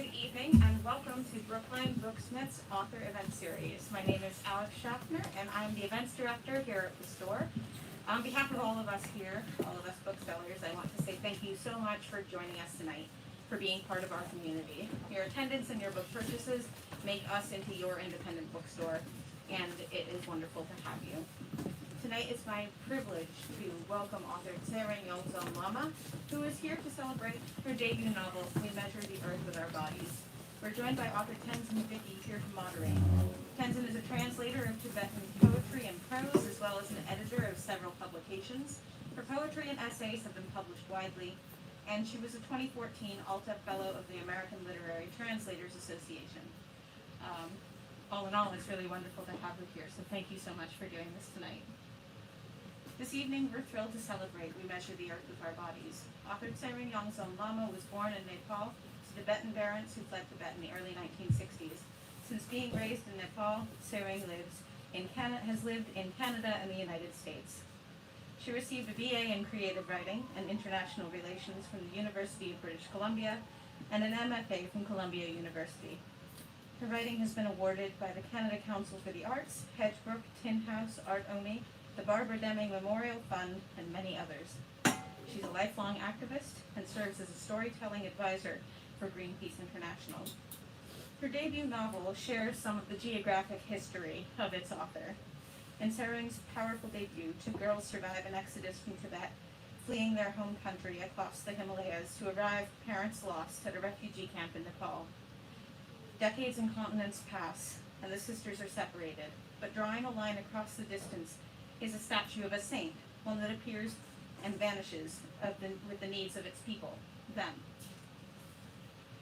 Good evening and welcome to Brookline Booksmith's author event series. My name is Alex Schaffner and I'm the events director here at the store. On behalf of all of us here, all of us booksellers, I want to say thank you so much for joining us tonight, for being part of our community. Your attendance and your book purchases make us into your independent bookstore, and it is wonderful to have you. Tonight it's my privilege to welcome author Tsering Yangzom Lama, who is here to celebrate her debut novel, We Measure the Earth with Our Bodies. We're joined by author Tenzin Dickie here to moderate. Tenzin is a translator of Tibetan poetry and prose, as well as an editor of several publications. Her poetry and essays have been published widely, and she was a 2014 Alta Fellow of the American Literary Translators Association. All in all, it's really wonderful to have her here, so thank you so much for doing this tonight. This evening, we're thrilled to celebrate We Measure the Earth with Our Bodies. Author Tsering Yangzom Lama was born in Nepal to Tibetan parents who fled Tibet in the early 1960s. Since being raised in Nepal, Tsering has lived in Canada and the United States. She received a BA in Creative Writing and International Relations from the University of British Columbia and an MFA from Columbia University. Her writing has been awarded by the Canada Council for the Arts, Hedgebrook, Tin House, Art Omi, the Barbara Deming Memorial Fund, and many others. She's a lifelong activist and serves as a storytelling advisor for Greenpeace International. Her debut novel shares some of the geographic history of its author. In Tsering's powerful debut, two girls survive an exodus from Tibet, fleeing their home country across the Himalayas to arrive, parents lost, at a refugee camp in Nepal. Decades and continents pass, and the sisters are separated, but drawing a line across the distance is a statue of a saint, one that appears and vanishes with the needs of its people, them.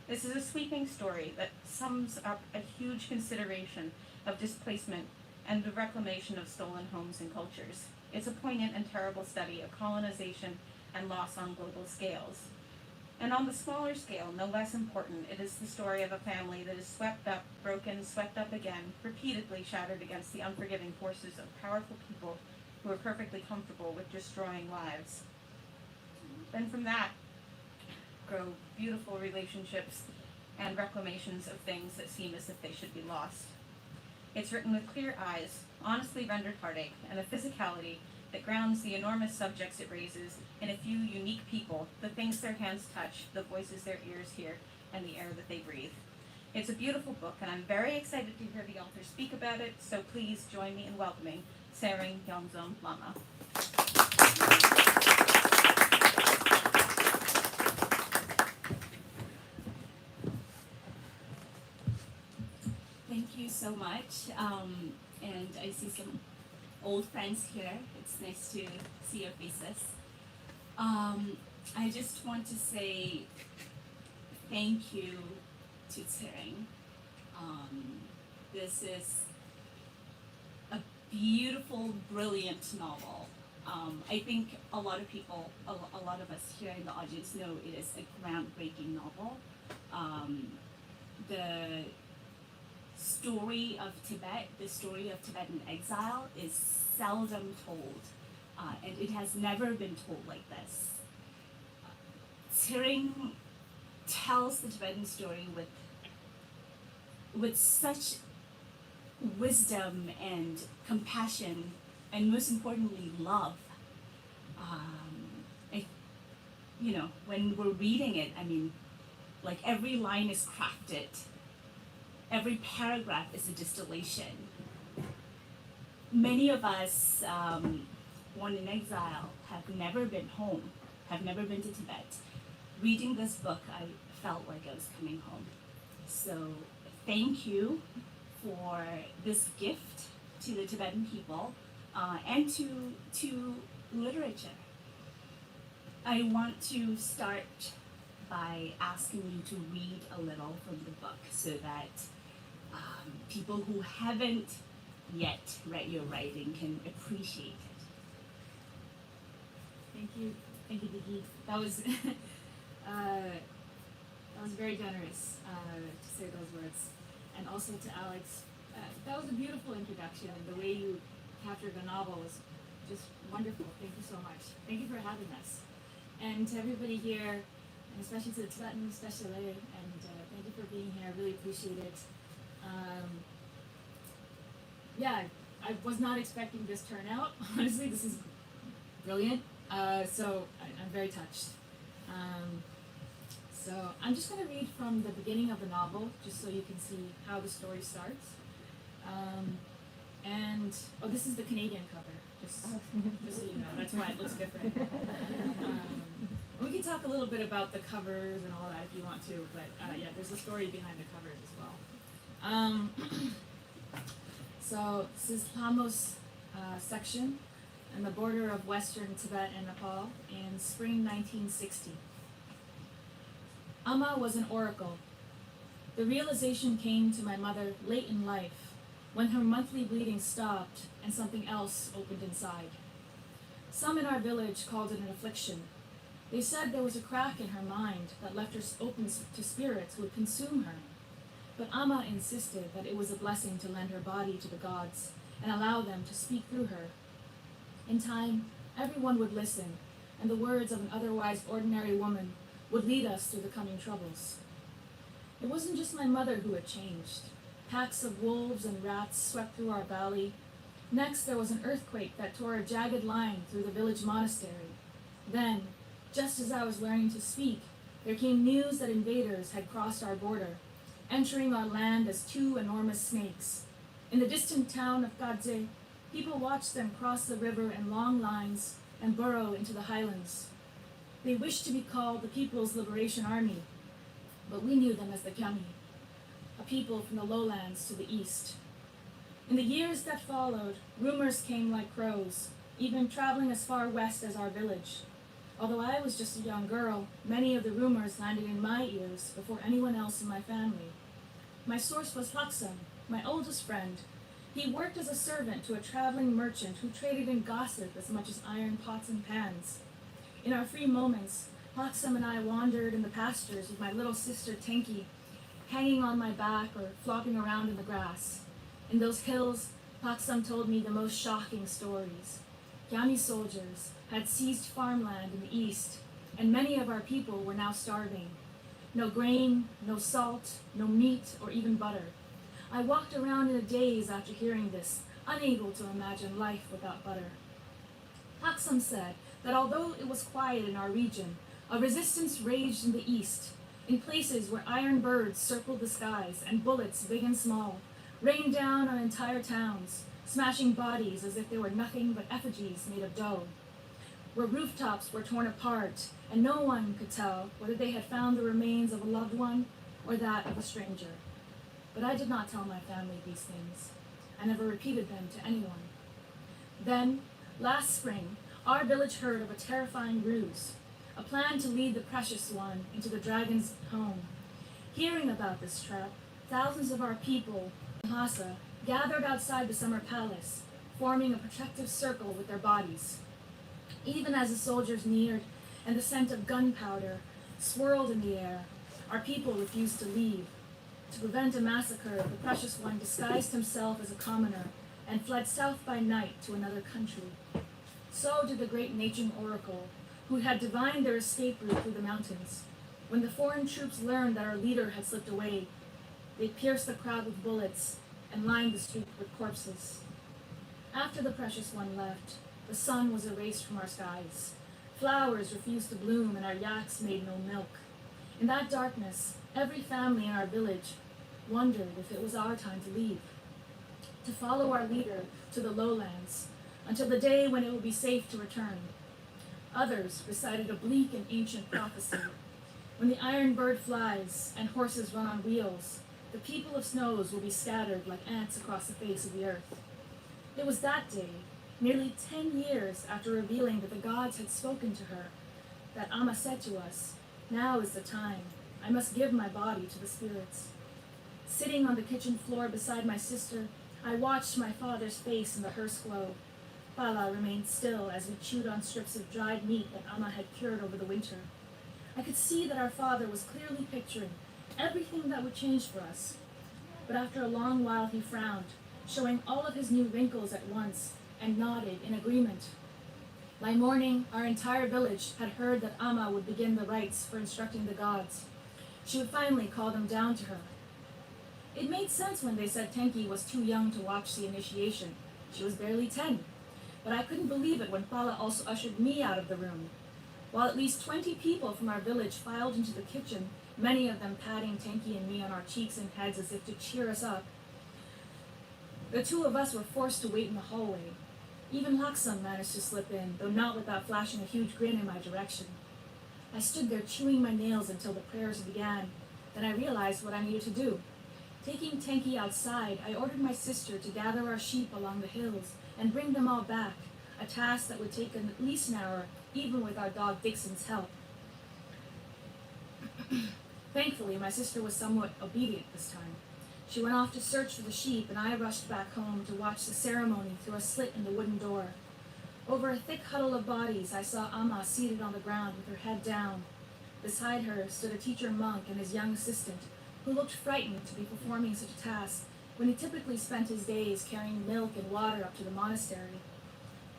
This is a sweeping story that sums up a huge consideration of displacement and the reclamation of stolen homes and cultures. It's a poignant and terrible study of colonization and loss on global scales. And on the smaller scale, no less important, it is the story of a family that is swept up, broken, swept up again, repeatedly shattered against the unforgiving forces of powerful people who are perfectly comfortable with destroying lives. Then from that grow beautiful relationships and reclamations of things that seem as if they should be lost. It's written with clear eyes, honestly rendered heartache, and a physicality that grounds the enormous subjects it raises in a few unique people, the things their hands touch, the voices their ears hear, and the air that they breathe. It's a beautiful book, and I'm very excited to hear the author speak about it, so please join me in welcoming Tsering Yangzom Lama. Thank you so much, and I see some old friends here. It's nice to see your faces. I just want to say thank you to Tsering. This is a beautiful, brilliant novel. I think a lot of people, a lot of us here in the audience know it is a groundbreaking novel. The story of Tibet, the story of Tibetan exile, is seldom told, and it has never been told like this. Tsering tells the Tibetan story with such wisdom and compassion, and most importantly, love. When we're reading it, like every line is crafted. Every paragraph is a distillation. Many of us born in exile have never been home, have never been to Tibet. Reading this book, I felt like I was coming home. So thank you for this gift to the Tibetan people and to literature. I want to start by asking you to read a little from the book so that people who haven't yet read your writing can appreciate it. Thank you, Dickie. That was very generous to say those words, and also to Alex. That was a beautiful introduction, and the way you captured the novel was just wonderful. Thank you so much. Thank you for having us, and to everybody here, and especially to the Tibetan Special Ed and thank you for being here. I really appreciate it. Yeah, I was not expecting this turnout. Honestly, this is brilliant. So I'm very touched. So I'm just going to read from the beginning of the novel, just so you can see how the story starts. And this is the Canadian cover, just so you know. That's why it looks different. We can talk a little bit about the covers and all that if you want to, but yeah, there's a story behind the covers as well. So this is Lamo's section on the border of western Tibet and Nepal in spring 1960. Amma was an oracle. The realization came to my mother late in life, when her monthly bleeding stopped and something else opened inside. Some in our village called it an affliction. They said there was a crack in her mind that left her open to spirits who would consume her. But Amma insisted that it was a blessing to lend her body to the gods and allow them to speak through her. In time, everyone would listen, and the words of an otherwise ordinary woman would lead us through the coming troubles. It wasn't just my mother who had changed. Packs of wolves and rats swept through our valley. Next, there was an earthquake that tore a jagged line through the village monastery. Then, just as I was learning to speak, there came news that invaders had crossed our border, entering our land as two enormous snakes. In the distant town of Gadze, people watched them cross the river in long lines and burrow into the highlands. They wished to be called the People's Liberation Army, but we knew them as the Kyami, a people from the lowlands to the east. In the years that followed, rumors came like crows, even traveling as far west as our village. Although I was just a young girl, many of the rumors landed in my ears before anyone else in my family. My source was Haksam, my oldest friend. He worked as a servant to a traveling merchant who traded in gossip as much as iron pots and pans. In our free moments, Haksam and I wandered in the pastures with my little sister Tenki, hanging on my back or flopping around in the grass. In those hills, Haksam told me the most shocking stories. Kyami soldiers had seized farmland in the east, and many of our people were now starving. No grain, no salt, no meat, or even butter. I walked around in a daze after hearing this, unable to imagine life without butter. Haksam said that although it was quiet in our region, a resistance raged in the east, in places where iron birds circled the skies and bullets, big and small, rained down on entire towns, smashing bodies as if they were nothing but effigies made of dough. Where rooftops were torn apart, and no one could tell whether they had found the remains of a loved one or that of a stranger. But I did not tell my family these things. I never repeated them to anyone. Then, last spring, our village heard of a terrifying ruse, a plan to lead the precious one into the dragon's home. Hearing about this trap, thousands of our people, Lhasa, gathered outside the summer palace, forming a protective circle with their bodies. Even as the soldiers neared and the scent of gunpowder swirled in the air, our people refused to leave. To prevent a massacre, the precious one disguised himself as a commoner and fled south by night to another country. So did the great Naching Oracle, who had divined their escape route through the mountains. When the foreign troops learned that our leader had slipped away, they pierced the crowd with bullets and lined the street with corpses. After the precious one left, the sun was erased from our skies. Flowers refused to bloom and our yaks made no milk. In that darkness, every family in our village wondered if it was our time to leave, to follow our leader to the lowlands, until the day when it would be safe to return. Others recited a bleak and ancient prophecy. When the iron bird flies and horses run on wheels, the people of snows will be scattered like ants across the face of the earth. It was that day, nearly 10 years after revealing that the gods had spoken to her, that Amma said to us, "Now is the time. I must give my body to the spirits." Sitting on the kitchen floor beside my sister, I watched my father's face in the hearse glow. Pala remained still as we chewed on strips of dried meat that Amma had cured over the winter. I could see that our father was clearly picturing everything that would change for us. But after a long while he frowned, showing all of his new wrinkles at once, and nodded in agreement. By morning, our entire village had heard that Amma would begin the rites for instructing the gods. she would finally call them down to her. It made sense when they said Tenki was too young to watch the initiation. She was barely 10. But I couldn't believe it when Pala also ushered me out of the room. While at least 20 people from our village filed into the kitchen, many of them patting Tenki and me on our cheeks and heads as if to cheer us up, the two of us were forced to wait in the hallway. Even Laksam managed to slip in, though not without flashing a huge grin in my direction. I stood there chewing my nails until the prayers began. Then I realized what I needed to do. Taking Tenki outside, I ordered my sister to gather our sheep along the hills and bring them all back, a task that would take at least an hour, even with our dog Dixon's help. Thankfully, my sister was somewhat obedient this time. She went off to search for the sheep, and I rushed back home to watch the ceremony through a slit in the wooden door. Over a thick huddle of bodies, I saw Amma seated on the ground with her head down. Beside her stood a teacher monk and his young assistant, who looked frightened to be performing such a task when he typically spent his days carrying milk and water up to the monastery.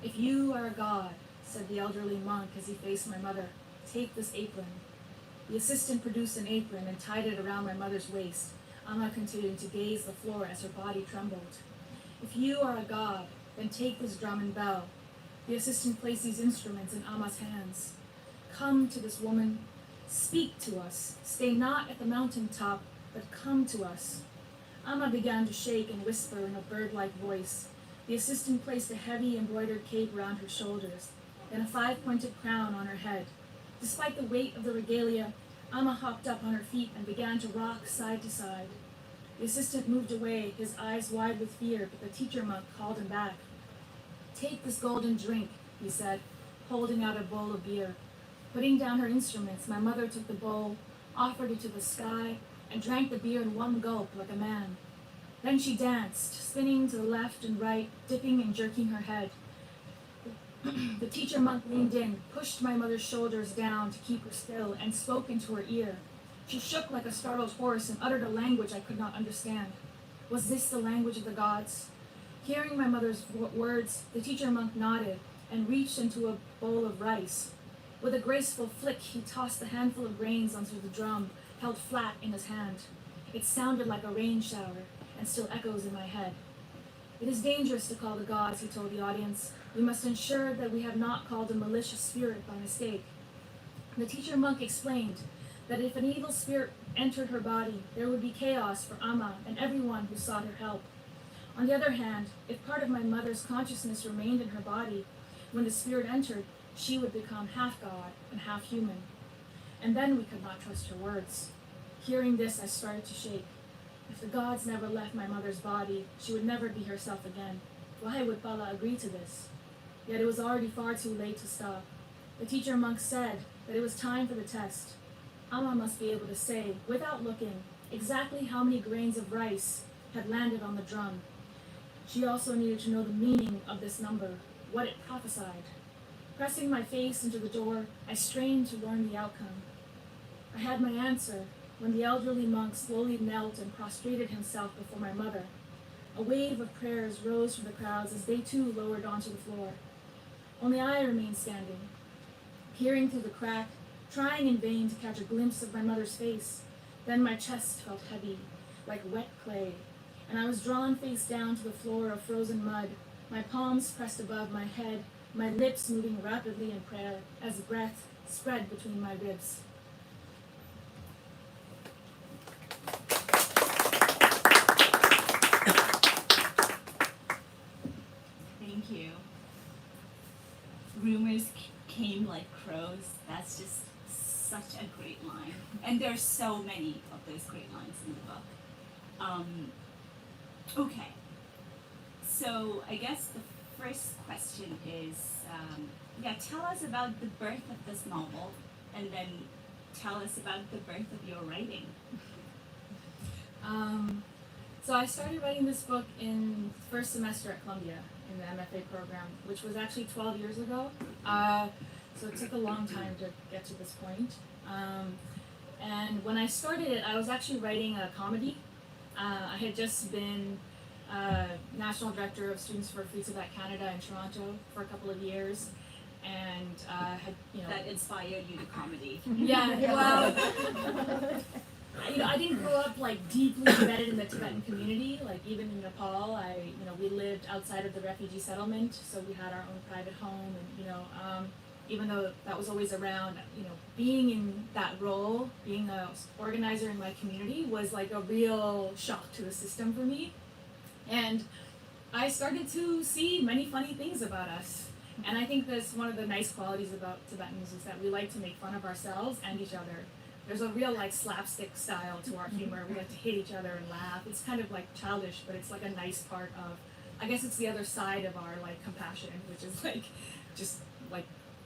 "If you are a god," said the elderly monk as he faced my mother, "take this apron." The assistant produced an apron and tied it around my mother's waist, Amma continuing to gaze the floor as her body trembled. "If you are a god, then take this drum and bell." The assistant placed these instruments in Amma's hands. "Come to this woman. Speak to us. Stay not at the mountain top, but come to us." Amma began to shake and whisper in a bird-like voice. The assistant placed a heavy embroidered cape around her shoulders, then a 5-pointed crown on her head. Despite the weight of the regalia, Amma hopped up on her feet and began to rock side to side. The assistant moved away, his eyes wide with fear, but the teacher monk called him back. "Take this golden drink," he said, holding out a bowl of beer. Putting down her instruments, my mother took the bowl, offered it to the sky, and drank the beer in one gulp like a man. Then she danced, spinning to the left and right, dipping and jerking her head. The teacher monk leaned in, pushed my mother's shoulders down to keep her still, and spoke into her ear. She shook like a startled horse and uttered a language I could not understand. Was this the language of the gods? Hearing my mother's words, the teacher monk nodded and reached into a bowl of rice. With a graceful flick, he tossed a handful of grains onto the drum, held flat in his hand. It sounded like a rain shower, and still echoes in my head. "It is dangerous to call the gods," he told the audience. "We must ensure that we have not called a malicious spirit by mistake." The teacher monk explained that if an evil spirit entered her body, there would be chaos for Amma and everyone who sought her help. On the other hand, if part of my mother's consciousness remained in her body, when the spirit entered, she would become half god and half human. And then we could not trust her words. Hearing this, I started to shake. If the gods never left my mother's body, she would never be herself again. Why would Pala agree to this? Yet it was already far too late to stop. The teacher monk said that it was time for the test. Amma must be able to say, without looking, exactly how many grains of rice had landed on the drum. She also needed to know the meaning of this number, what it prophesied. Pressing my face into the door, I strained to learn the outcome. I had my answer when the elderly monk slowly knelt and prostrated himself before my mother. A wave of prayers rose from the crowds as they too lowered onto the floor. Only I remained standing, peering through the crack, trying in vain to catch a glimpse of my mother's face. Then my chest felt heavy, like wet clay, and I was drawn face down to the floor of frozen mud, my palms pressed above my head, my lips moving rapidly in prayer as breath spread between my ribs. Thank you. Rumors came like crows. That's just such a great line. And there's so many of those great lines in the book. Okay. So I guess the first question is, tell us about the birth of this novel, and then tell us about the birth of your writing. So I started writing this book in first semester at Columbia in the MFA program, which was actually 12 years ago. So it took a long time to get to this point. And when I started it, I was actually writing a comedy. I had just been National Director of Students for Free Tibet Canada in Toronto for a couple of years, and That inspired you to comedy. yeah, well, I didn't grow up like deeply embedded in the Tibetan community. Like even in Nepal, we lived outside of the refugee settlement, so we had our own private home, and even though that was always around, being in that role, being a organizer in my community was like a real shock to the system for me, and I started to see many funny things about us. And I think that's one of the nice qualities about Tibetans is that we like to make fun of ourselves and each other. There's a real like slapstick style to our humor. We like to hit each other and laugh. It's kind of like childish, but it's like a nice part of, I guess it's the other side of our like compassion, which is like just like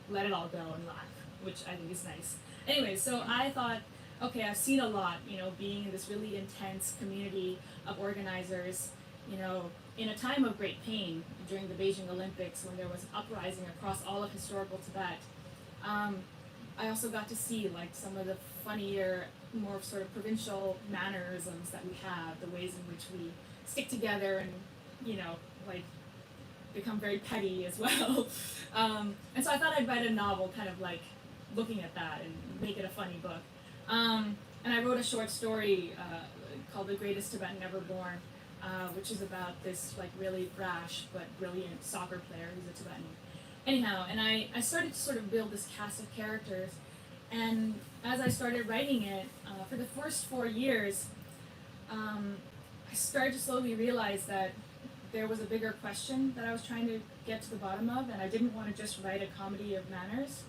let it all go and laugh, which I think is nice. Anyway, so I thought, okay, I've seen a lot, being in this really intense community of organizers, in a time of great pain during the Beijing Olympics when there was an uprising across all of historical Tibet. I also got to see like some of the funnier, more sort of provincial mannerisms that we have, the ways in which we stick together and, like become very petty as well. And so I thought I'd write a novel kind of like looking at that and make it a funny book. And I wrote a short story called The Greatest Tibetan Ever Born, which is about this like really brash but brilliant soccer player who's a Tibetan. Anyhow, and I started to sort of build this cast of characters, and as I started writing it, for the first 4 years, I started to slowly realize that there was a bigger question that I was trying to get to the bottom of, and I didn't want to just write a comedy of manners.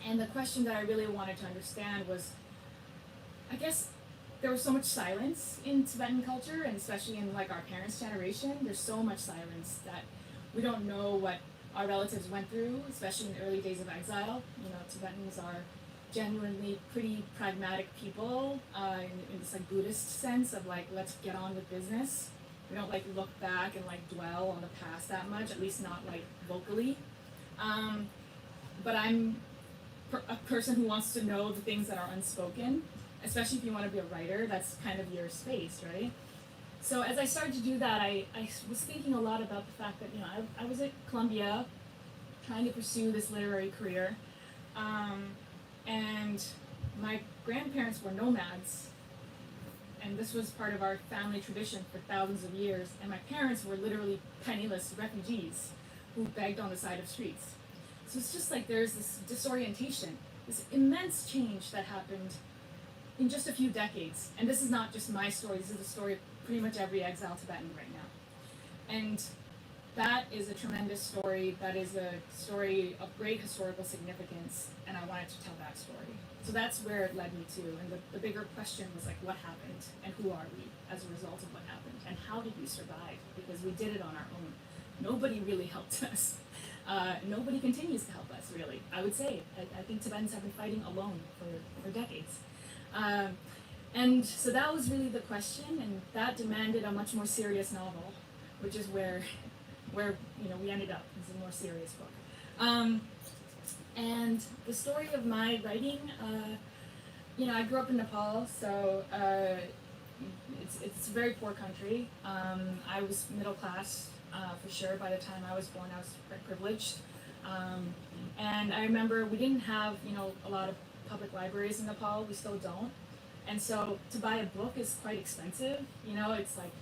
And the question that I really wanted to understand was, I guess, there was so much silence in Tibetan culture, and especially in like our parents' generation, there's so much silence that we don't know what our relatives went through, especially in the early days of exile. Tibetans are genuinely pretty pragmatic people in this like Buddhist sense of like, let's get on with business. We don't like look back and like dwell on the past that much, at least not like vocally. But I'm a person who wants to know the things that are unspoken, especially if you want to be a writer. That's kind of your space, right? So as I started to do that, I was thinking a lot about the fact that I was at Columbia trying to pursue this literary career, and my grandparents were nomads, and this was part of our family tradition for thousands of years, and my parents were literally penniless refugees who begged on the side of streets. So it's just like there's this disorientation, this immense change that happened in just a few decades. And this is not just my story, this is the story of pretty much every exiled Tibetan right now. And that is a tremendous story, that is a story of great historical significance, and I wanted to tell that story. So that's where it led me to, and the bigger question was like, what happened, and who are we as a result of what happened, and how did we survive? Because we did it on our own. Nobody really helped us. Nobody continues to help us, really. I would say, I think Tibetans have been fighting alone for decades. And so that was really the question, and that demanded a much more serious novel, which is where we ended up. It's a more serious book. And the story of my writing, I grew up in Nepal, so it's a very poor country. I was middle class for sure. By the time I was born, I was quite privileged. And I remember we didn't have a lot of public libraries in Nepal. We still don't. And so to buy a book is quite expensive. It's like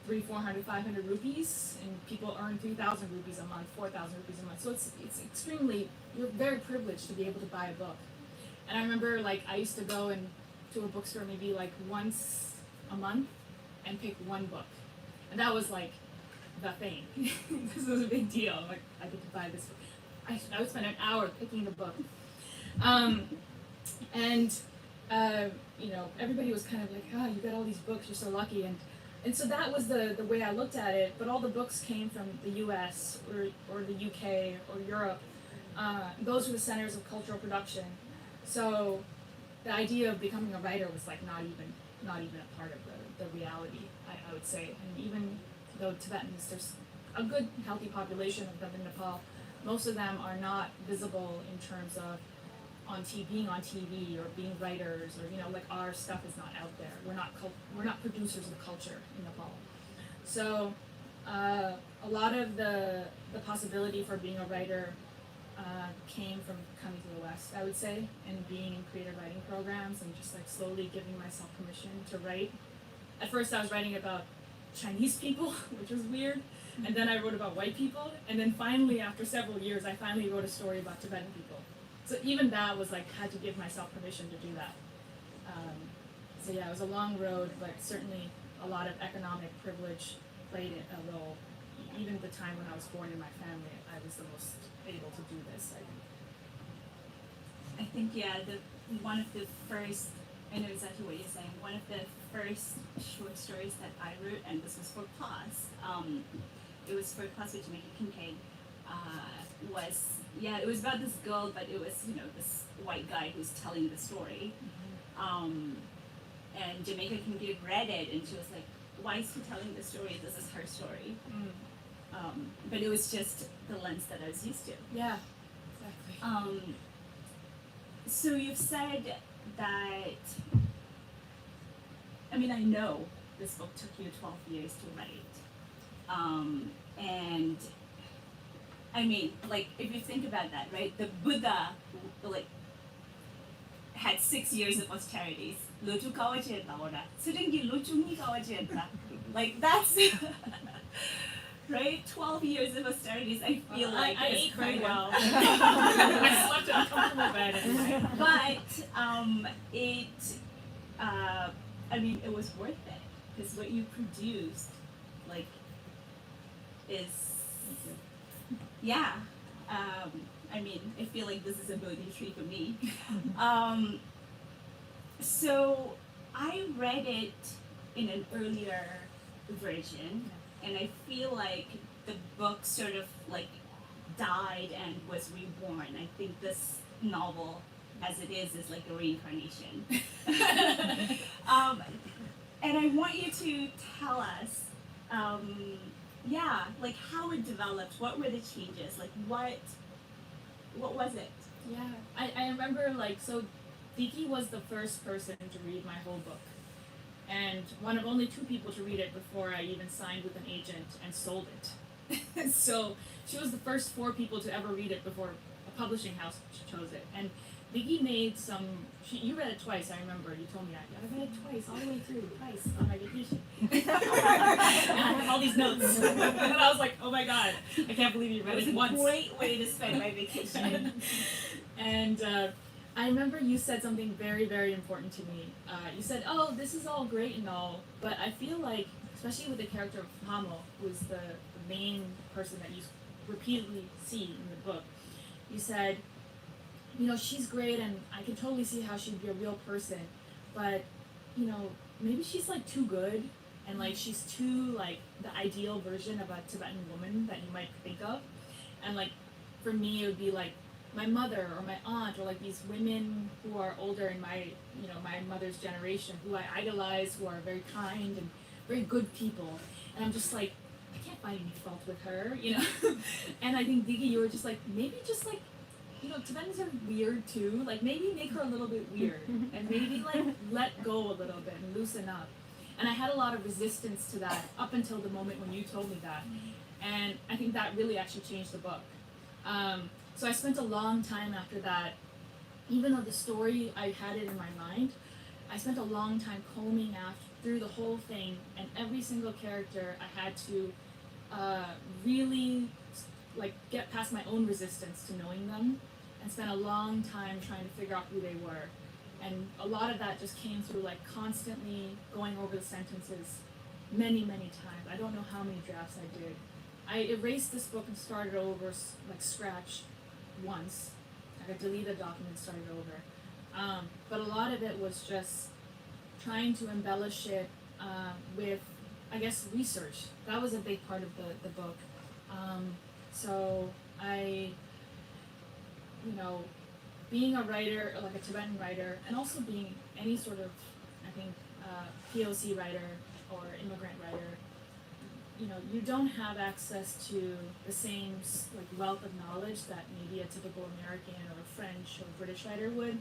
300, 400, 500 rupees, and people earn 3,000 rupees a month, 4,000 rupees a month. So it's extremely, you're very privileged to be able to buy a book. And I remember I used to go to a bookstore maybe once a month and pick one book. And that was like the thing. This was a big deal. I get to buy this book. I would spend an hour picking the book. Everybody was kind of like, oh, you got all these books, you're so lucky. And so that was the way I looked at it, but all the books came from the US or the UK or Europe. Those were the centers of cultural production. So the idea of becoming a writer was not even a part of the reality, I would say. And even though Tibetans, there's a good, healthy population of them in Nepal, most of them are not visible in terms of being on TV or being writers, or our stuff is not out there. We're not producers of culture in Nepal. So a lot of the possibility for being a writer came from coming to the West, I would say, and being in creative writing programs and just like slowly giving myself permission to write. At first I was writing about Chinese people, which was weird, and then I wrote about white people, and then finally after several years I finally wrote a story about Tibetan people. So even that was like, had to give myself permission to do that. So yeah, it was a long road, but certainly a lot of economic privilege played a role. Even the time when I was born in my family, I was the most able to do this, I think. I think, yeah, one of the first, I know exactly what you're saying, one of the first short stories that I wrote, and this was for class, it was for class with Jamaica Kincaid, it was about this girl, but it was, this white guy who's telling the story. And Jamaica Kincaid read it, and she was like, why is he telling the story? This is her story. But it was just the lens that I was used to. Yeah, exactly. So you've said that, I know this book took you 12 years to write. And if you think about that, right, the Buddha, had 6 years of austerities. Lotu kawacheta ora. Sudengi lotu ni kawacheta. That's right? 12 years of austerities, I feel like I is ate very kind well. of- I slept in a comfortable bed anyway. But it was worth it because what you produced, is yeah. I feel like this is a Bodhi tree for me. So I read it in an earlier version, and I feel like the book sort of died and was reborn. I think this novel, as it is like a reincarnation. And I want you to tell us, how it developed. What were the changes? What was it? Yeah, I remember so Dickie was the first person to read my whole book, and one of only 2 people to read it before I even signed with an agent and sold it. So she was the first 4 people to ever read it before a publishing house chose it. And Dickie made you read it twice, I remember. You told me that. I read it twice, all the way through, twice, on my vacation. And I have all these notes. And then I was like, oh my god, I can't believe you read it once. It was a great way to spend my vacation. And I remember you said something very, very important to me. You said, oh, this is all great and all, but I feel like, especially with the character of Hamo, who is the main person that you repeatedly see in the book, you said, she's great and I can totally see how she'd be a real person, but, maybe she's too good, and she's too the ideal version of a Tibetan woman that you might think of. And for me, it would be my mother or my aunt or these women who are older in my my mother's generation, who I idolize, who are very kind and very good people, and I'm just I can't find any fault with her, And I think, Dickie, you were just maybe just Tibetans are weird too, maybe make her a little bit weird and maybe let go a little bit and loosen up. And I had a lot of resistance to that up until the moment when you told me that, and I think that really actually changed the book. So I spent a long time after that, even though the story, I had it in my mind, I spent a long time combing through the whole thing, and every single character I had to really get past my own resistance to knowing them, and spent a long time trying to figure out who they were. And a lot of that just came through constantly going over the sentences many, many times. I don't know how many drafts I did. I erased this book and started over scratch once. I deleted the document and started over. But a lot of it was just trying to embellish it with, I guess, research. That was a big part of the book. So I, being a writer, a Tibetan writer, and also being any sort of, I think, POC writer or immigrant writer, you don't have access to the same wealth of knowledge that maybe a typical American or French or British writer would,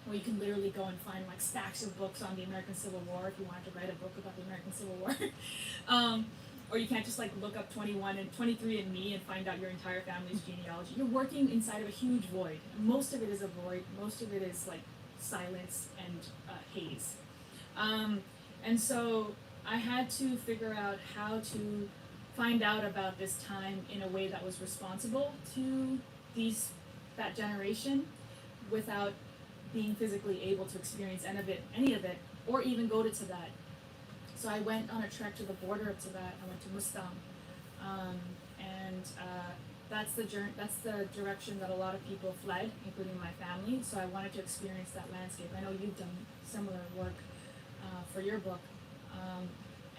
where you can literally go and find stacks of books on the American Civil War if you wanted to write a book about the American Civil War. or you can't just like look up 21 and 23 and me and find out your entire family's genealogy. You're working inside of a huge void. Most of it is a void. Most of it is like silence and haze. And so I had to figure out how to find out about this time in a way that was responsible to that generation without being physically able to experience any of it, or even go to Tibet. So I went on a trek to the border of Tibet. I went to Mustang, and that's the direction that a lot of people fled, including my family. So I wanted to experience that landscape. I know you've done similar work for your book,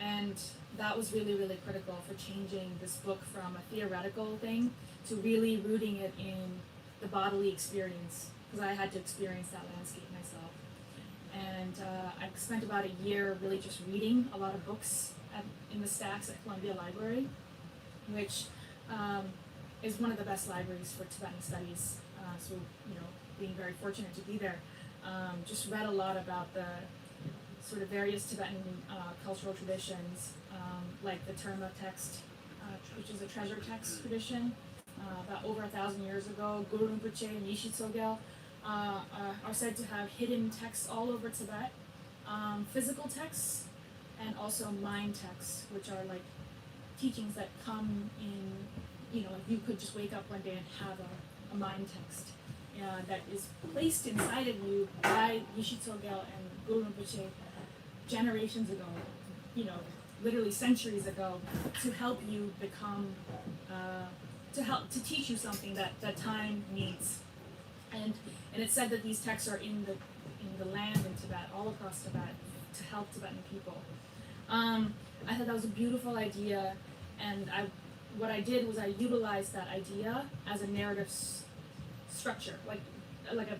and that was really, really critical for changing this book from a theoretical thing to really rooting it in the bodily experience, because I had to experience that landscape myself. And I spent about a year really just reading a lot of books in the stacks at Columbia Library, which is one of the best libraries for Tibetan studies. So, being very fortunate to be there, just read a lot about the sort of various Tibetan cultural traditions, like the Terma text, which is a treasure text tradition. About over 1,000 years ago, Guru Rinpoche and Nishi Tsogyal are said to have hidden texts all over Tibet, physical texts, and also mind texts, which are like teachings that come in, like you could just wake up one day and have a mind text that is placed inside of you by Nishi Tsogyal and Guru Rinpoche generations ago, literally centuries ago, to help you become, to teach you something that time needs. And it's said that these texts are in the land in Tibet, all across Tibet, to help Tibetan people. I thought that was a beautiful idea, and what I did was I utilized that idea as a narrative structure, like a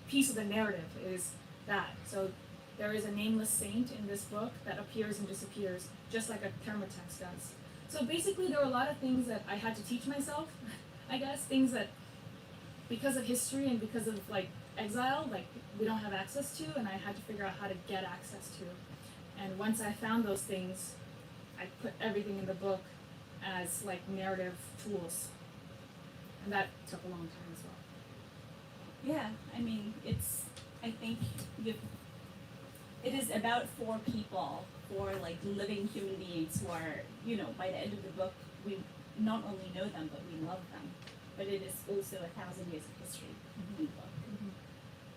piece of the narrative is that. So there is a nameless saint in this book that appears and disappears, just like a Thermotext does. So basically, there were a lot of things that I had to teach myself, I guess, things that, because of history and because of like exile, like we don't have access to, and I had to figure out how to get access to. And once I found those things, I put everything in the book as like narrative tools, and that took a long time as well. Yeah, I mean, I think it is about four people, four like living human beings who are, by the end of the book, we not only know them, but we love them. But it is also 1,000 years of history in the book.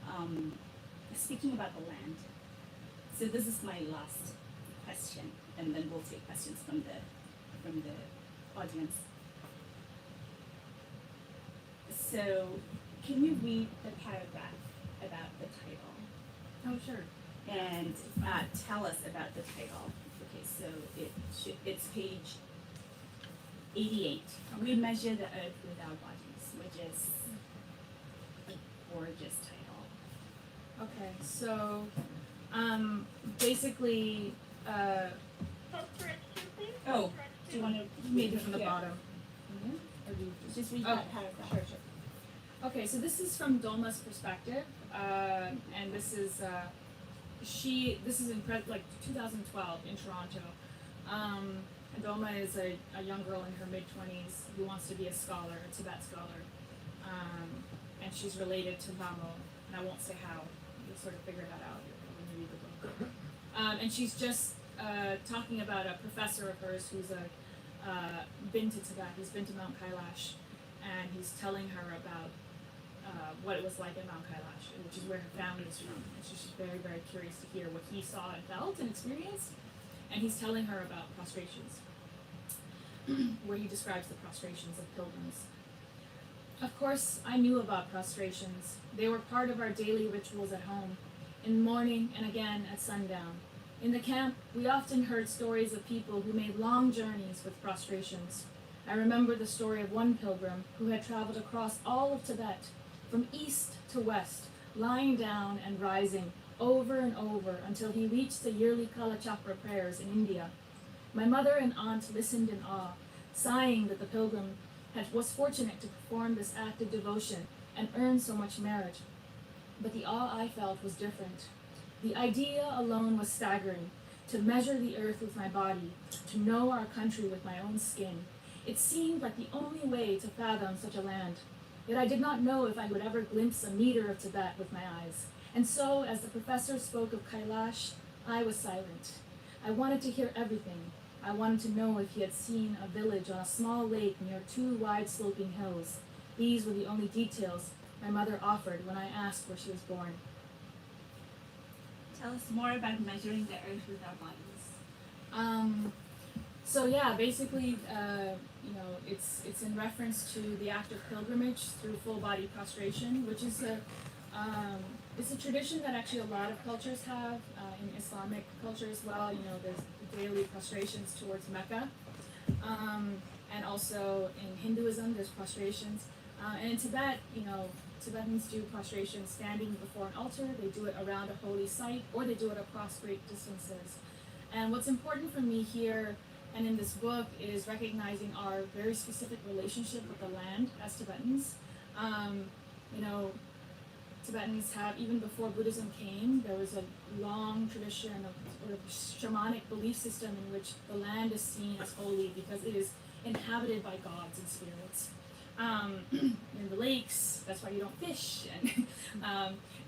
Mm-hmm. Speaking about the land, so this is my last question, and then we'll take questions from the audience. So, can you read the paragraph about the title? Oh, sure. And tell us about the title. Okay, so it's page 88. Okay. We measure the earth with our bodies, which is a gorgeous title. Okay, so basically, Oh, do you want to maybe from the bottom. Or do you just read Oh, that paragraph? Sure. Okay, so this is from Dolma's perspective, and this is in 2012 in Toronto. And Dolma is a young girl in her mid-20s who wants to be a scholar, a Tibet scholar, and she's related to Lamo, and I won't say how. You'll sort of figure that out when you read the book. And she's just talking about a professor of hers who's been to Tibet. He's been to Mount Kailash, and he's telling her about what it was like at Mount Kailash, which is where her family is from. And she's just very, very curious to hear what he saw and felt and experienced. And he's telling her about prostrations, where he describes the prostrations of pilgrims. Of course, I knew about prostrations. They were part of our daily rituals at home, in the morning and again at sundown. In the camp, we often heard stories of people who made long journeys with prostrations. I remember the story of one pilgrim who had traveled across all of Tibet, from east to west, lying down and rising over and over until he reached the yearly Kalachakra prayers in India. My mother and aunt listened in awe, sighing that the pilgrim was fortunate to perform this act of devotion and earn so much merit. But the awe I felt was different. The idea alone was staggering. to measure the earth with my body, to know our country with my own skin. It seemed like the only way to fathom such a land. Yet I did not know if I would ever glimpse a meter of Tibet with my eyes. And so, as the professor spoke of Kailash, I was silent. I wanted to hear everything. I wanted to know if he had seen a village on a small lake near two wide sloping hills. These were the only details my mother offered when I asked where she was born. Tell us more about measuring the earth with our bodies. So yeah, basically, it's in reference to the act of pilgrimage through full body prostration, which is it's a tradition that actually a lot of cultures have, in Islamic culture as well. There's daily prostrations towards Mecca, and also in Hinduism there's prostrations, and in Tibet, Tibetans do prostration standing before an altar. They do it around a holy site, or they do it across great distances. And what's important for me here and in this book is recognizing our very specific relationship with the land as Tibetans. Tibetans have, even before Buddhism came, there was a long tradition of sort of shamanic belief system in which the land is seen as holy because it is inhabited by gods and spirits. In the lakes, that's why you don't fish, and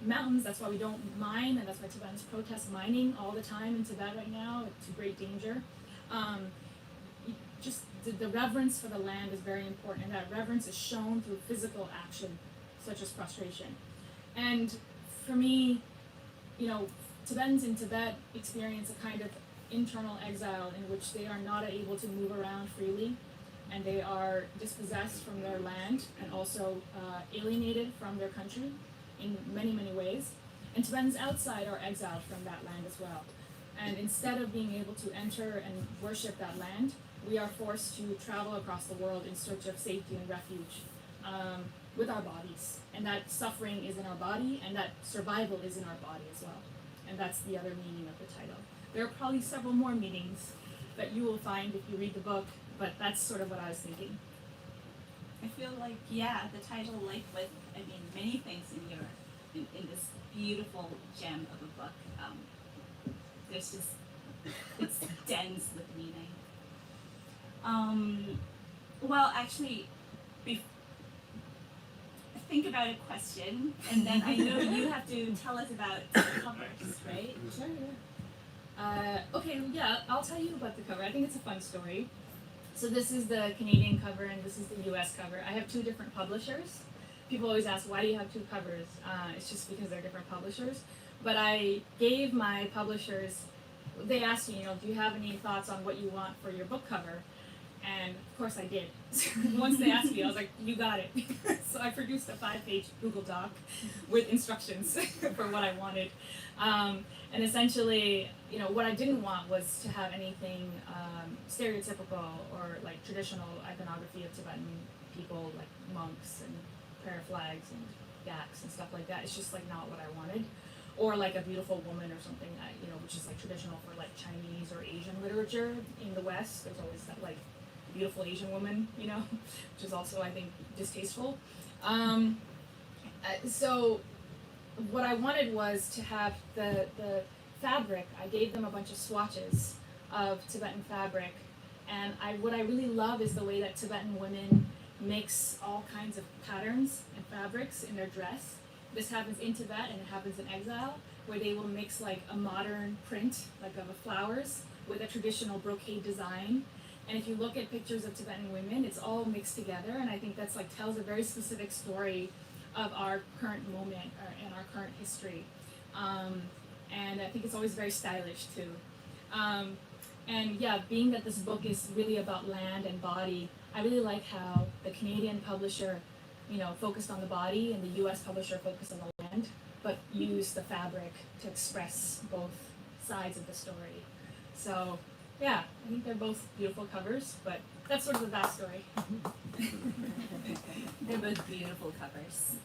mountains, that's why we don't mine, and that's why Tibetans protest mining all the time in Tibet right now to great danger. Just the reverence for the land is very important, and that reverence is shown through physical action, such as prostration. And for me, Tibetans in Tibet experience a kind of internal exile in which they are not able to move around freely, and they are dispossessed from their land and also alienated from their country in many, many ways. And Tibetans outside are exiled from that land as well. And instead of being able to enter and worship that land, we are forced to travel across the world in search of safety and refuge with our bodies. And that suffering is in our body, and that survival is in our body as well. And that's the other meaning of the title. There are probably several more meanings that you will find if you read the book, but that's sort of what I was thinking. I feel like, the title, like with, many things in this beautiful gem of a book, there's just, it's dense with meaning. Well, actually, think about a question, and then I know you have to tell us about the covers, right? Sure, yeah. I'll tell you about the cover. I think it's a fun story. So this is the Canadian cover, and this is the US cover. I have two different publishers. People always ask, why do you have two covers? It's just because they're different publishers. But I gave my publishers, they asked me, do you have any thoughts on what you want for your book cover? And of course I did. Once they asked me, I was like, you got it. So I produced a 5-page Google Doc with instructions for what I wanted. And essentially, what I didn't want was to have anything stereotypical or like traditional iconography of Tibetan people, like monks and prayer flags and yaks and stuff like that. It's just like not what I wanted. Or like a beautiful woman or something that, which is like traditional for like Chinese or Asian literature in the West. There's always that like beautiful Asian woman, which is also, I think, distasteful. So what I wanted was to have the fabric. I gave them a bunch of swatches of Tibetan fabric, and what I really love is the way that Tibetan women mix all kinds of patterns and fabrics in their dress. This happens in Tibet and it happens in exile, where they will mix like a modern print, like of flowers, with a traditional brocade design. And if you look at pictures of Tibetan women, it's all mixed together, and I think that's like tells a very specific story of our current moment and our current history. And I think it's always very stylish too. And yeah, being that this book is really about land and body, I really like how the Canadian publisher, focused on the body, and the US publisher focused on the land, but used the fabric to express both sides of the story. So yeah, I think they're both beautiful covers, but that's sort of the backstory. They're both beautiful covers.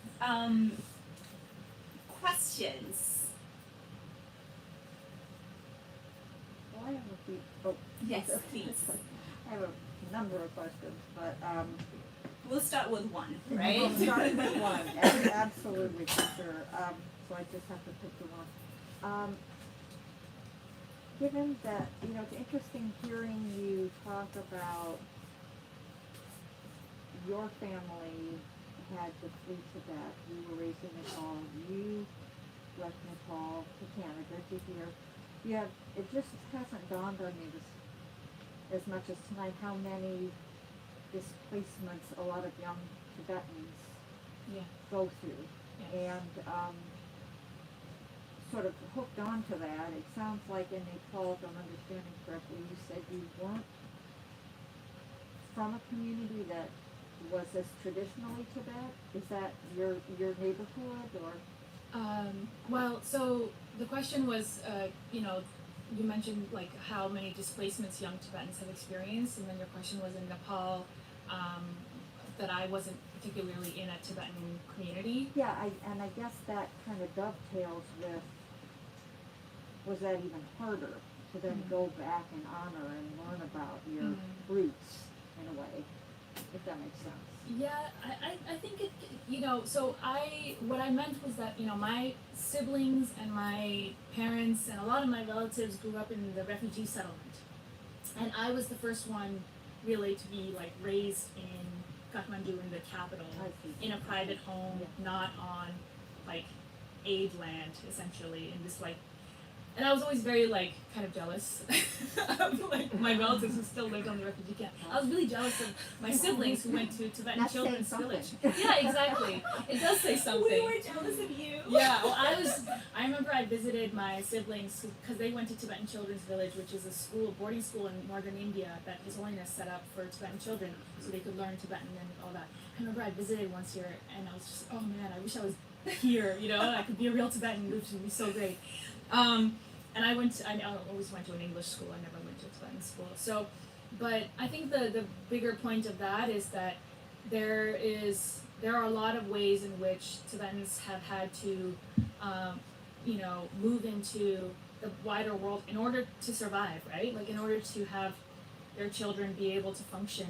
Questions? Well, I have a few. Yes, please. I have a number of questions, but We'll start with one, right? we'll start with one. Absolutely, for sure. So I just have to pick the one. given that, it's interesting hearing you talk about your family had to flee Tibet, you were raised in Nepal, you left Nepal to Canada to here. It just hasn't dawned on me as much as tonight how many displacements a lot of young Tibetans Yeah. go through. Yeah. And sort of hooked onto that, it sounds like in Nepal, if I'm understanding correctly, you said you weren't from a community that was as traditionally Tibet. Is that your neighborhood or? Well, so the question was, you mentioned like how many displacements young Tibetans have experienced, and then your question was in Nepal, that I wasn't particularly in a Tibetan community. Yeah, I guess that kind of dovetails with, was that even harder to then go back and honor and learn about your roots in a way, if that makes sense? Yeah, I think it, so what I meant was that, my siblings and my parents and a lot of my relatives grew up in the refugee settlement. And I was the first one really to be like raised in Kathmandu, in the capital, in a private home, not on like aid land, essentially, in this like, and I was always very like kind of jealous of like my relatives who still lived on the refugee camp. I was really jealous of my siblings who went to Tibetan That's Children's saying Village. something. Yeah, exactly. It does say something. We were jealous of you. Yeah, well, I remember I visited my siblings because they went to Tibetan Children's Village, which is a boarding school in northern India that His Holiness set up for Tibetan children so they could learn Tibetan and all that. I remember I visited once year and I was just, oh man, I wish I was here, I could be a real Tibetan, which would be so great. And I always went to an English school, I never went to a Tibetan school. So, but I think the bigger point of that is that there are a lot of ways in which Tibetans have had to, move into the wider world in order to survive, right? Like in order to have their children be able to function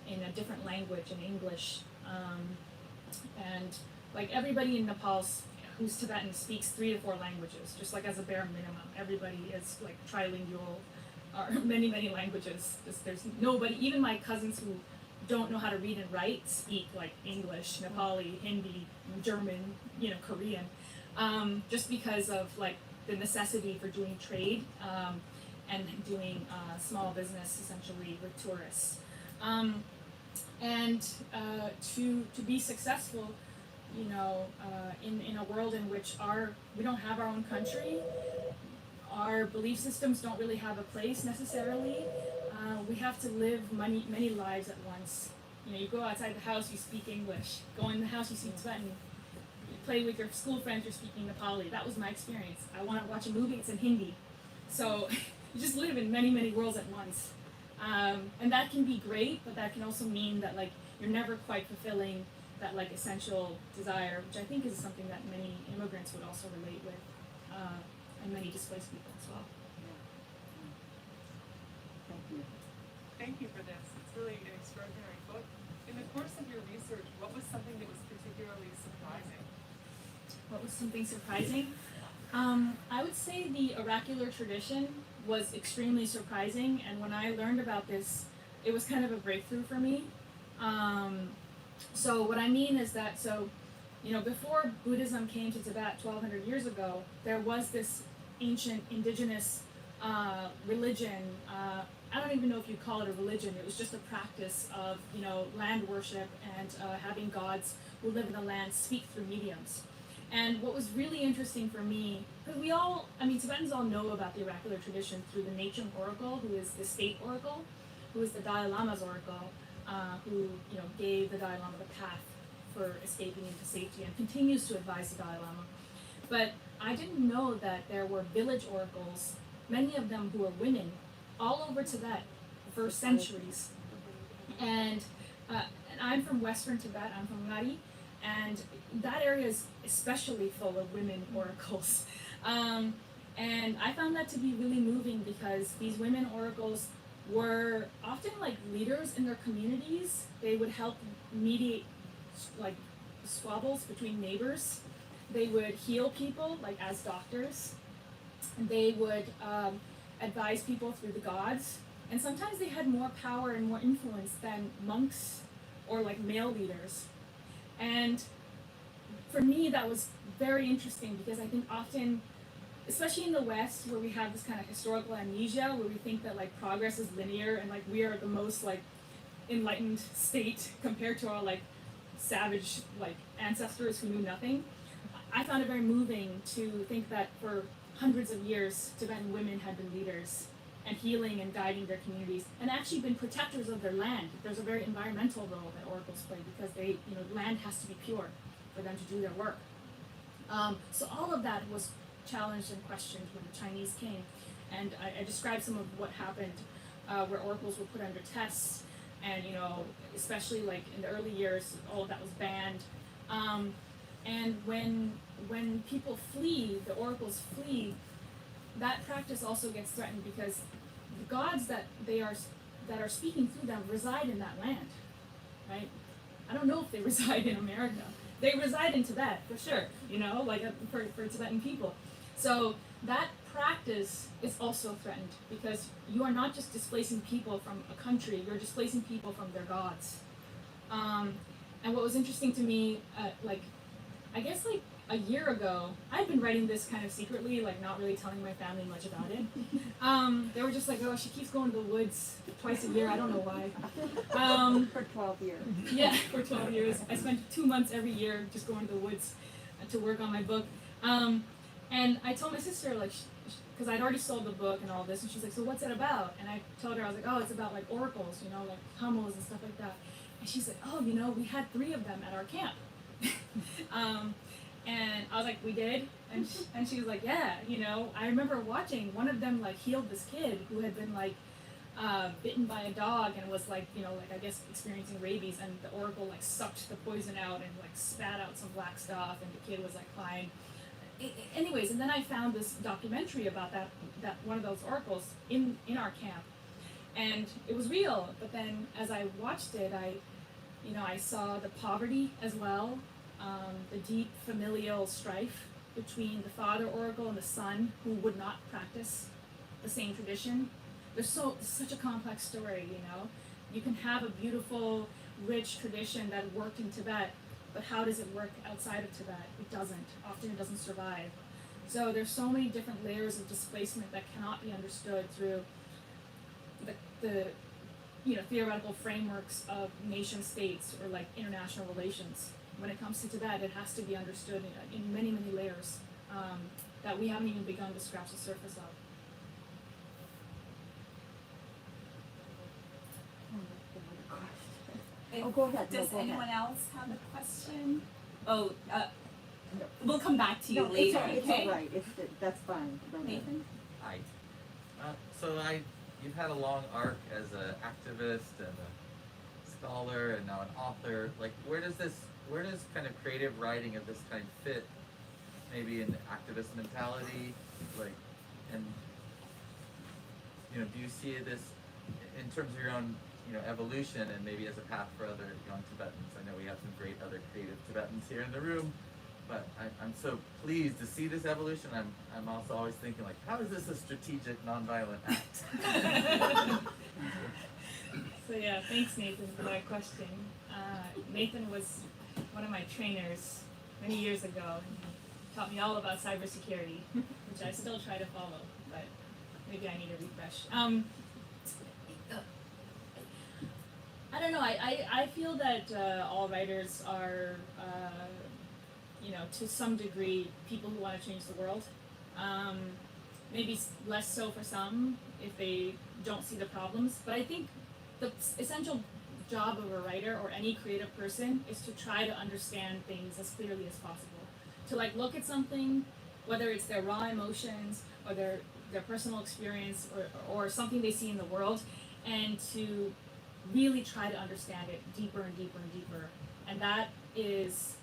in a different language, in English. And like everybody in Nepal who's Tibetan speaks 3 to 4 languages, just like as a bare minimum. Everybody is like trilingual, or many, many languages. There's nobody, even my cousins who don't know how to read and write speak like English, Nepali, Hindi, German, Korean, just because of like the necessity for doing trade and doing small business essentially with tourists. And to be successful, in a world in which we don't have our own country, our belief systems don't really have a place necessarily. We have to live many lives at once. You go outside the house, you speak English. Go in the house, you speak Tibetan. You play with your school friends, you're speaking Nepali. That was my experience. I want to watch a movie, it's in Hindi. So you just live in many, many worlds at once. And that can be great, but that can also mean that like you're never quite fulfilling that like essential desire, which I think is something that many immigrants would also relate with, and many displaced people as well. Thank you. Thank you for this. It's really an extraordinary book. In the course of your research, what was something that was particularly surprising? What was something surprising? I would say the oracular tradition was extremely surprising, and when I learned about this, it was kind of a breakthrough for me. So what I mean is that, before Buddhism came to Tibet 1,200 years ago, there was this ancient indigenous religion. I don't even know if you call it a religion. It was just a practice of, land worship and having gods who live in the land speak through mediums. And what was really interesting for me, because Tibetans all know about the oracular tradition through the Nachum Oracle, who is the state oracle, who is the Dalai Lama's oracle, who gave the Dalai Lama the path for escaping into safety and continues to advise the Dalai Lama. But I didn't know that there were village oracles, many of them who were women, all over Tibet for centuries. And I'm from Western Tibet, I'm from Ngari, and that area is especially full of women oracles. And I found that to be really moving because these women oracles were often like leaders in their communities. They would help mediate like squabbles between neighbors. They would heal people like as doctors. and they would advise people through the gods. And sometimes they had more power and more influence than monks or like male leaders. And for me, that was very interesting because I think often, especially in the West, where we have this kind of historical amnesia, where we think that like progress is linear and like we are the most like enlightened state compared to our like savage like ancestors who knew nothing. I found it very moving to think that for hundreds of years, Tibetan women had been leaders and healing and guiding their communities, and actually been protectors of their land. There's a very environmental role that oracles play because they, land has to be pure for them to do their work. So all of that was challenged and questioned when the Chinese came, and I described some of what happened, where oracles were put under tests, and especially like in the early years, all of that was banned. And when people flee, the oracles flee, that practice also gets threatened because the gods that are speaking through them reside in that land, right? I don't know if they reside in America. They reside in Tibet for sure, for Tibetan people. So that practice is also threatened because you are not just displacing people from a country, you're displacing people from their gods. And what was interesting to me, I guess like a year ago, I'd been writing this kind of secretly, like not really telling my family much about it. They were just like, oh, she keeps going to the woods twice a year, I don't know why. For 12 years. Yeah, for 12 years. I spent 2 months every year just going to the woods to work on my book. And I told my sister, like, because I'd already sold the book and all this, and she's like, so what's it about? And I told her, I was like, oh, it's about like oracles, like hummels and stuff like that. And she's like, oh, we had 3 of them at our camp. And I was like, we did? And she was like, yeah, I remember watching one of them like healed this kid who had been like bitten by a dog and was like, I guess experiencing rabies, and the oracle like sucked the poison out and like spat out some black stuff, and the kid was like fine. Anyways, and then I found this documentary about that one of those oracles in our camp, and it was real. But then as I watched it, I saw the poverty as well, the deep familial strife between the father oracle and the son who would not practice the same tradition. There's such a complex story, You can have a beautiful, rich tradition that worked in Tibet, but how does it work outside of Tibet? It doesn't. Often it doesn't survive. So there's so many different layers of displacement that cannot be understood through the theoretical frameworks of nation states or like international relations. When it comes to Tibet, it has to be understood in many, many layers that we haven't even begun to scratch the surface of. Oh, go ahead. Does go anyone ahead. else have a question? Oh, we'll come back to you No, later, it's okay? all right. That's fine. Go ahead. Nathan? Hi. You've had a long arc as an activist and a scholar and now an author. Like, where does kind of creative writing of this kind fit? Maybe in the activist mentality, like, and do you see this in terms of your own, evolution and maybe as a path for other young Tibetans? I know we have some great other creative Tibetans here in the room. But I'm so pleased to see this evolution. I'm also always thinking, like, how is this a strategic, nonviolent act? So yeah, thanks Nathan for that question. Nathan was one of my trainers many years ago. He taught me all about cybersecurity, which I still try to follow, but maybe I need a refresh. I don't know, I feel that all writers are to some degree, people who want to change the world. Maybe less so for some if they don't see the problems. But I think the essential job of a writer or any creative person is to try to understand things as clearly as possible. To like look at something, whether it's their raw emotions or their personal experience or something they see in the world, and to really try to understand it deeper and deeper and deeper. And that is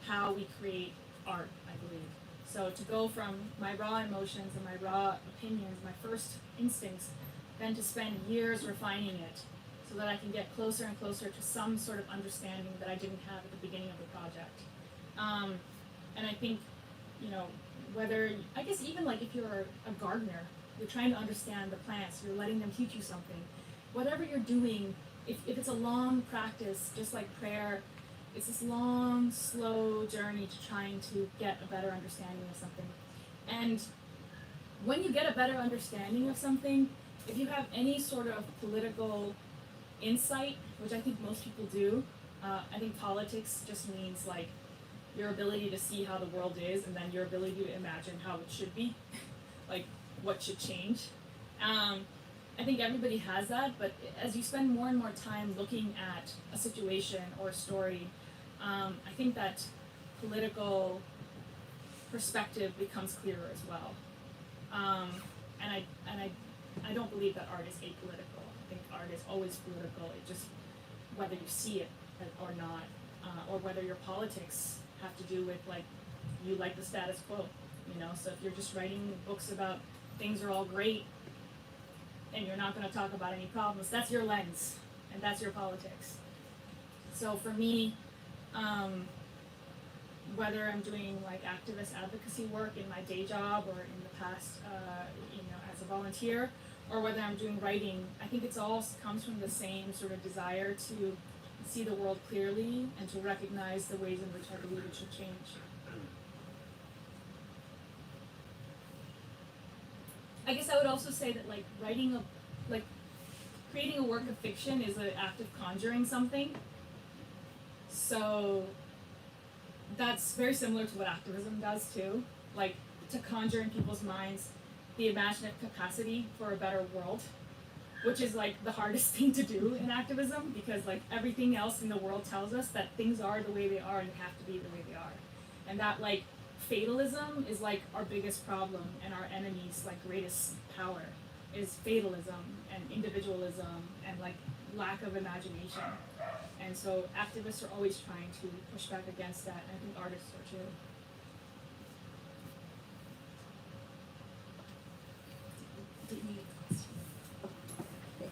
how we create art, I believe. So to go from my raw emotions and my raw opinions, my first instincts, then to spend years refining it so that I can get closer and closer to some sort of understanding that I didn't have at the beginning of the project. And I think, whether, I guess even like if you're a gardener, you're trying to understand the plants, you're letting them teach you something. Whatever you're doing, if it's a long practice, just like prayer, it's this long, slow journey to trying to get a better understanding of something. And when you get a better understanding of something, if you have any sort of political insight, which I think most people do, I think politics just means like your ability to see how the world is and then your ability to imagine how it should be, like what should change. I think everybody has that, but as you spend more and more time looking at a situation or a story, I think that political perspective becomes clearer as well. And I don't believe that art is apolitical. I think art is always political. It just, whether you see it or not, or whether your politics have to do with like, you like the status quo, you know? So if you're just writing books about things are all great and you're not gonna talk about any problems, that's your lens and that's your politics. So for me, whether I'm doing like activist advocacy work in my day job or in the past, you know, as a volunteer, or whether I'm doing writing, I think it's all comes from the same sort of desire to see the world clearly and to recognize the ways in which I believe it should change. I guess I would also say that like creating a work of fiction is an act of conjuring something. So that's very similar to what activism does too, like to conjure in people's minds the imaginative capacity for a better world, which is like the hardest thing to do in activism because like everything else in the world tells us that things are the way they are and they have to be the way they are. And that like fatalism is like our biggest problem and our enemy's like greatest power is fatalism and individualism and like lack of imagination. And so activists are always trying to push back against that, and I think artists are too.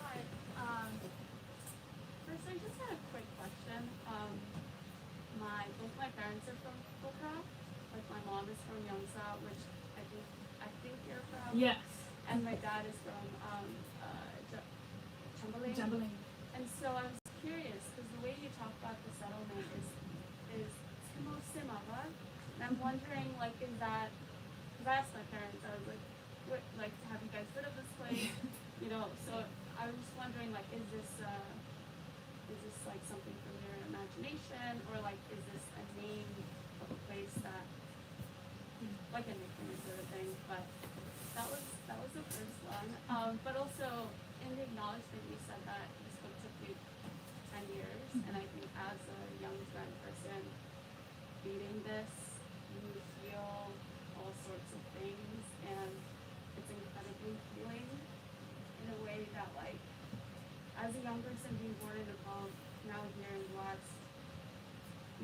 Hi. First, I just had a quick question. Both my parents are from Pokhara. Like my mom is from Yangsa, which I think you're from. Yes. And my dad is from Chamberlain. Jumbling. And so I was curious because the way you talk about the settlement is Simava. And I'm wondering like is that because I asked my parents, I was like, what, like have you guys heard of this place? You know, so I was just wondering like is this like something from your imagination or like is this a name of a place that like a nickname sort of thing? But that was the first one. But also in the acknowledgement you said that this book took you 10 years, and I think as a young trans person reading this, you feel all sorts of things, and it's incredibly healing in a way that, like, as a young person being born in Nepal, now here in the West,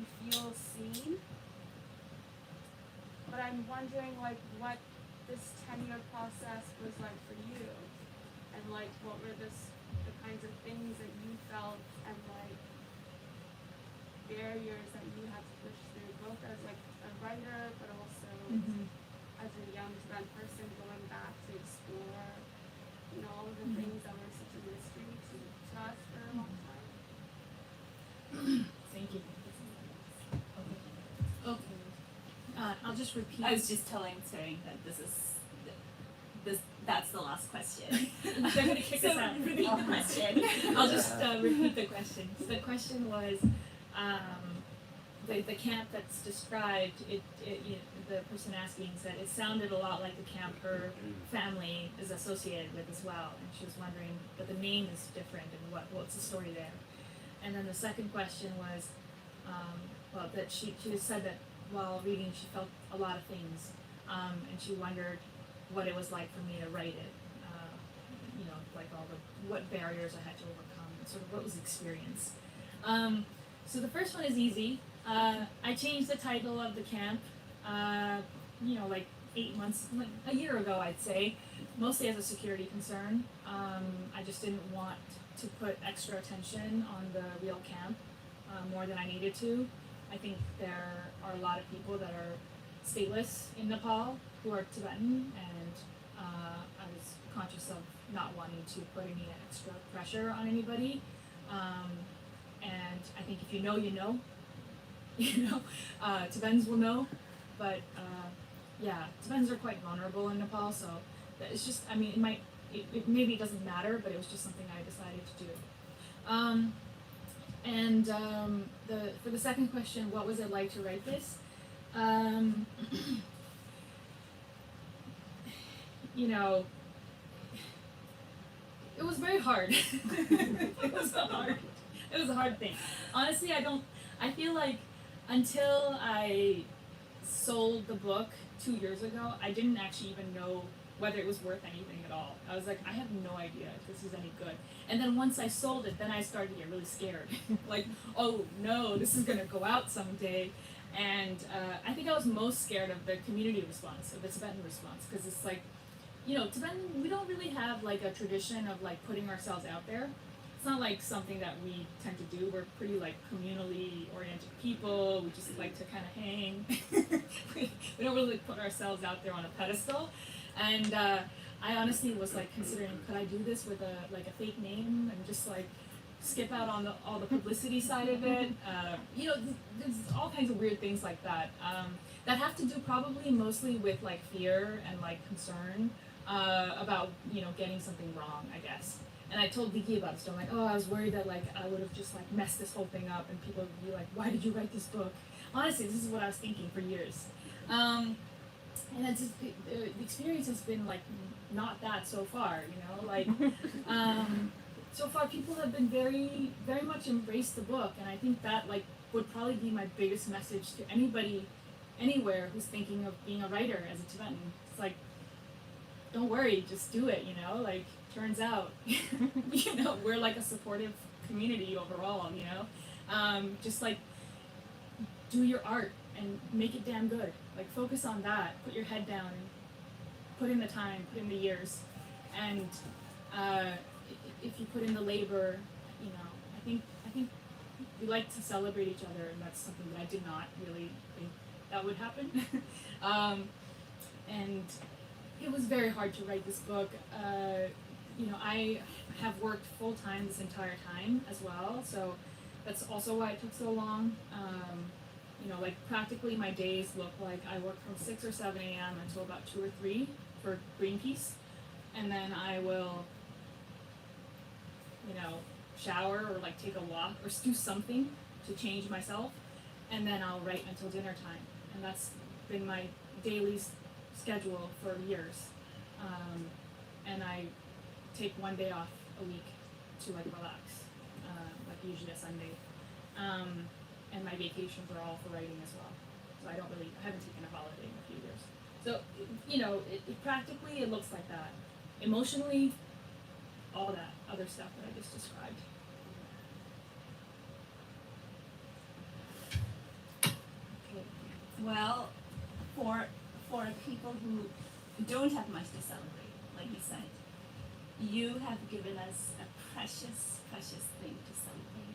you feel seen. But I'm wondering, like, what this 10-year process was like for you, and like, what were the kinds of things that you felt, and like barriers that you had to push through, both as like a writer, but also as a young trans person going back to explore, you know, all of the things that were such a mystery to us for a long time. Thank you. Okay. I'll just repeat. I was just telling Tsering that that's the last question. They're gonna kick us out. Repeat the question. I'll just repeat the question. So the question was, the camp that's described. The person asking said it sounded a lot like the camp her family is associated with as well, and she was wondering, but the name is different, and what's the story there? And then the second question was, that she said that while reading she felt a lot of things, and she wondered what it was like for me to write it, you know, like what barriers I had to overcome, and sort of what was the experience. So the first one is easy. I changed the title of the camp, you know, like 8 months, like a year ago, I'd say, mostly as a security concern. I just didn't want to put extra attention on the real camp more than I needed to. I think there are a lot of people that are stateless in Nepal, who are Tibetan, and I was conscious of not wanting to put any extra pressure on anybody. And I think if you know, you know. Tibetans will know, but yeah, Tibetans are quite vulnerable in Nepal, so it's just, I mean, maybe it doesn't matter, but it was just something I decided to do. For the second question, what was it like to write this? It was very hard. It was a hard thing. Honestly, I feel like until I sold the book 2 years ago, I didn't actually even know whether it was worth anything at all. I was like, I have no idea if this is any good. And then once I sold it, then I started to get really scared. Like, oh no, this is gonna go out someday. And I think I was most scared of the community response, of the Tibetan response, because it's like, Tibetan, we don't really have like a tradition of like putting ourselves out there. It's not like something that we tend to do. We're pretty like communally oriented people. We just like to kind of hang. We don't really put ourselves out there on a pedestal. And I honestly was like considering, could I do this with a fake name and just like skip out on all the publicity side of it? There's all kinds of weird things like that that have to do probably mostly with like fear and like concern about getting something wrong, I guess. And I told Dickie about it, so I'm like, oh, I was worried that like I would have just like messed this whole thing up and people would be like, why did you write this book? Honestly, this is what I was thinking for years. And it's just, the experience has been like not that so far, like so far people have been very, very much embraced the book, and I think that like would probably be my biggest message to anybody, anywhere who's thinking of being a writer as a Tibetan. It's like, don't worry, just do it, like turns out, we're like a supportive community overall, just like do your art and make it damn good. Like focus on that, put your head down, and put in the time, put in the years, and if you put in the labor, I think we like to celebrate each other, and that's something that I did not really think that would happen. And it was very hard to write this book. I have worked full time this entire time as well, so that's also why it took so long. Like practically my days look like I work from 6 or 7 a.m. until about 2 or 3 for Greenpeace, and then I will, shower or like take a walk or do something to change myself, and then I'll write until dinner time, and that's been my daily schedule for years. And I take 1 day off a week to like relax, like usually a Sunday. And my vacations are all for writing as well. So I haven't taken a holiday in a few years. So, practically it looks like that. Emotionally, all that other stuff that I just described. Okay. Well, for people who don't have much to celebrate, like you said, you have given us a precious, precious thing to celebrate.